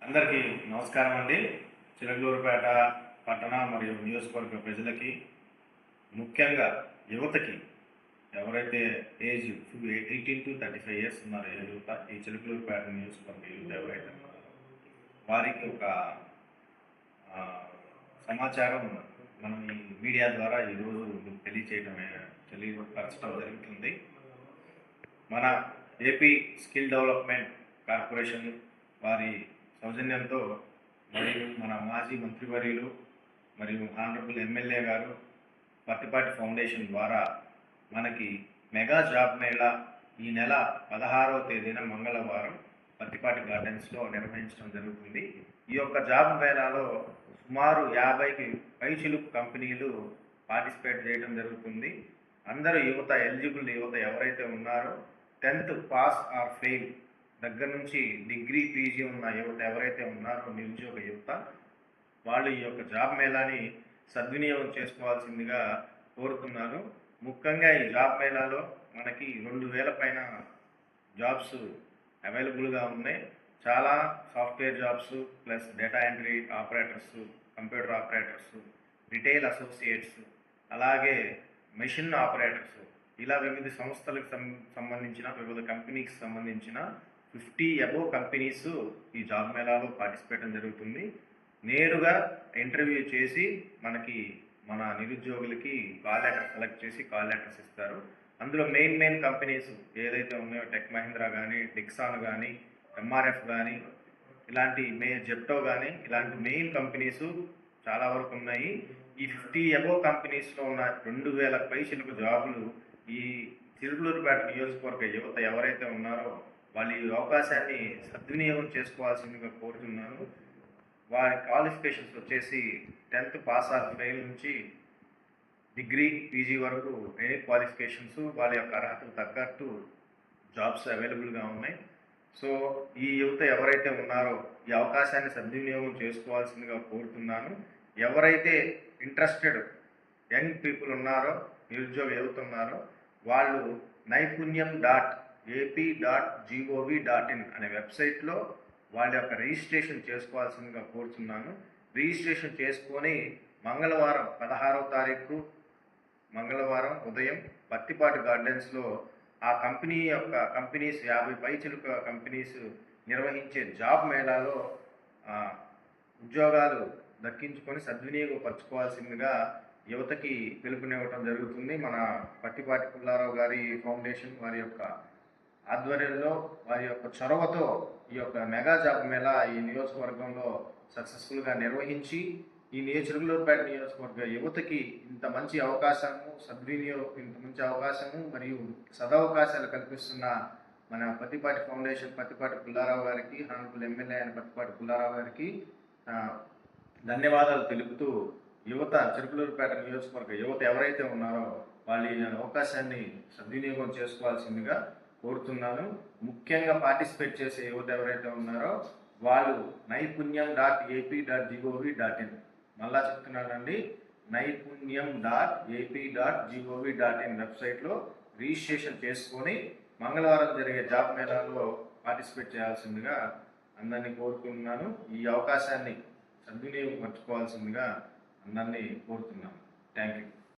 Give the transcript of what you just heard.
అందరికీ నమస్కారం అండి. చిలకలూరుపేట పట్టణ మరియు నియోజకవర్గ ప్రజలకి, ముఖ్యంగా యువతకి, ఎవరైతే ఏజ్ 18 to 35 ఇయర్స్ ఉన్నారో యువత, ఈ చిలకలూరుపేట నియోజకవర్గ యువత ఎవరైతే ఉన్నారో వారికి ఒక సమాచారం మనం ఈ మీడియా ద్వారా ఈరోజు తెలియపరచడం జరుగుతుంది. మన ఏపీ స్కిల్ డెవలప్మెంట్ కార్పొరేషన్ వారి సౌజన్యంతో మరియు మన మాజీ మంత్రివర్యులు మరియు ఆనరబుల్ ఎమ్మెల్యే గారు పత్తిపాటి ఫౌండేషన్ ద్వారా మనకి మెగా జాబ్ మేళా ఈ నెల 16వ తేదీన మంగళవారం పత్తిపాటి గార్డెన్స్లో నిర్వహించడం జరుగుతుంది. ఈ యొక్క జాబ్ మేళాలో సుమారు 50కి పైచిలుకు కంపెనీలు పార్టిసిపేట్ చేయడం జరుగుతుంది. అందరూ యువత, ఎలిజిబుల్ యువత ఎవరైతే ఉన్నారో 10th పాస్ ఆర్ ఫెయిల్ దగ్గర నుంచి డిగ్రీ, పీజీ ఉన్న యువత ఎవరైతే ఉన్నారో నిరుద్యోగ యువత, వాళ్ళు ఈ యొక్క జాబ్ మేళాని సద్వినియోగం చేసుకోవాల్సిందిగా కోరుతున్నారు. ముఖ్యంగా ఈ జాబ్ మేళాలో మనకి 2000 పైన జాబ్స్ అవైలబుల్గా ఉన్నాయి. చాలా software jobs plus data entry operators, computer operators, retail associates, అలాగే మెషిన్ ఆపరేటర్స్, ఇలా వివిధ సంస్థలకు సంబంధించిన వివిధ కంపెనీకి సంబంధించిన 50 అబోవ్ కంపెనీస్ ఈ జాబ్ మేళాలో పార్టిసిపేట్ జరుగుతుంది. నేరుగా ఇంటర్వ్యూ చేసి మన నిరుద్యోగులకి కాల్ లెటర్ సెలెక్ట్ చేసి కాల్ లెటర్స్ ఇస్తారు. అందులో మెయిన్ కంపెనీస్ ఏదైతే ఉన్నాయో టెక్ మహీంద్రా కానీ, డిక్సాన్ కానీ, ఎంఆర్ఎఫ్ కానీ, ఇలాంటి జెప్టో కానీ, ఇలాంటి మెయిన్ కంపెనీస్ చాలా వరకు ఉన్నాయి. ఈ 50 అబోవ్ కంపెనీస్లో ఉన్న 2000 పైచిలకు జాబులు ఈ చిలుకలూరుపేట నియోజకవర్గ యువత ఎవరైతే ఉన్నారో వాళ్ళు ఈ అవకాశాన్ని సద్వినియోగం చేసుకోవాల్సిందిగా కోరుతున్నాను. వారి క్వాలిఫికేషన్స్ వచ్చేసి 10th పాస్ ఆర్ ఫెయిల్ నుంచి డిగ్రీ, పీజీ వరకు ఎనీ క్వాలిఫికేషన్స్ వాళ్ళ యొక్క అర్హతకు తగ్గట్టు జాబ్స్ అవైలబుల్గా ఉన్నాయి. సో ఈ యువత ఎవరైతే ఉన్నారో ఈ అవకాశాన్ని సద్వినియోగం చేసుకోవాల్సిందిగా కోరుతున్నాను. ఎవరైతే ఇంట్రెస్టెడ్ యంగ్ పీపుల్ ఉన్నారో, నిరుద్యోగ యువత ఉన్నారో వాళ్ళు naipunyam.ap.gov.in అనే వెబ్సైట్లో వాళ్ళ యొక్క రిజిస్ట్రేషన్ చేసుకోవాల్సిందిగా కోరుతున్నాను. రిజిస్ట్రేషన్ చేసుకొని మంగళవారం 16వ తారీఖు మంగళవారం ఉదయం పత్తిపాటి గార్డెన్స్లో ఆ కంపెనీస్ 50 పైచిలుక కంపెనీస్ నిర్వహించే జాబ్ మేళాలో ఉద్యోగాలు దక్కించుకొని సద్వినియోగపరచుకోవాల్సిందిగా యువతకి పిలుపునివ్వటం జరుగుతుంది. మన పత్తిపాటి పుల్లారావు గారి ఫౌండేషన్ వారి యొక్క ఆధ్వర్యంలో, వారి యొక్క చొరవతో ఈ యొక్క మెగా జాబ్ మేళా ఈ నియోజకవర్గంలో సక్సెస్ఫుల్గా నిర్వహించి ఈ చిలుకలూరుపేట నియోజకవర్గ యువతకి ఇంత మంచి అవకాశము మరియు సదవకాశాలు కల్పిస్తున్న మన పత్తిపాటి ఫౌండేషన్, పత్తిపాటి పుల్లారావు గారికి, ఆనరబుల్ ఎమ్మెల్యే అయిన పత్తిపాటి పుల్లారావు గారికి ధన్యవాదాలు తెలుపుతూ యువత, చిలుకలూరుపేట నియోజకవర్గ యువత ఎవరైతే ఉన్నారో వాళ్ళు ఈ అవకాశాన్ని సద్వినియోగం చేసుకోవాల్సిందిగా కోరుతున్నాను. ముఖ్యంగా పార్టిసిపేట్ చేసే యువత ఎవరైతే ఉన్నారో వాళ్ళు naipunyam.ap.gov.in మళ్ళా చెప్తున్నానండి, naipunyam.ap.gov.in వెబ్సైట్లో రిజిస్ట్రేషన్ చేసుకొని మంగళవారం జరిగే జాబ్ మేళాలో పార్టిసిపేట్ చేయాల్సిందిగా అందరినీ కోరుతున్నాను. ఈ అవకాశాన్ని సద్వినియోగపరచుకోవాల్సిందిగా అందరినీ కోరుతున్నాను. Thank you.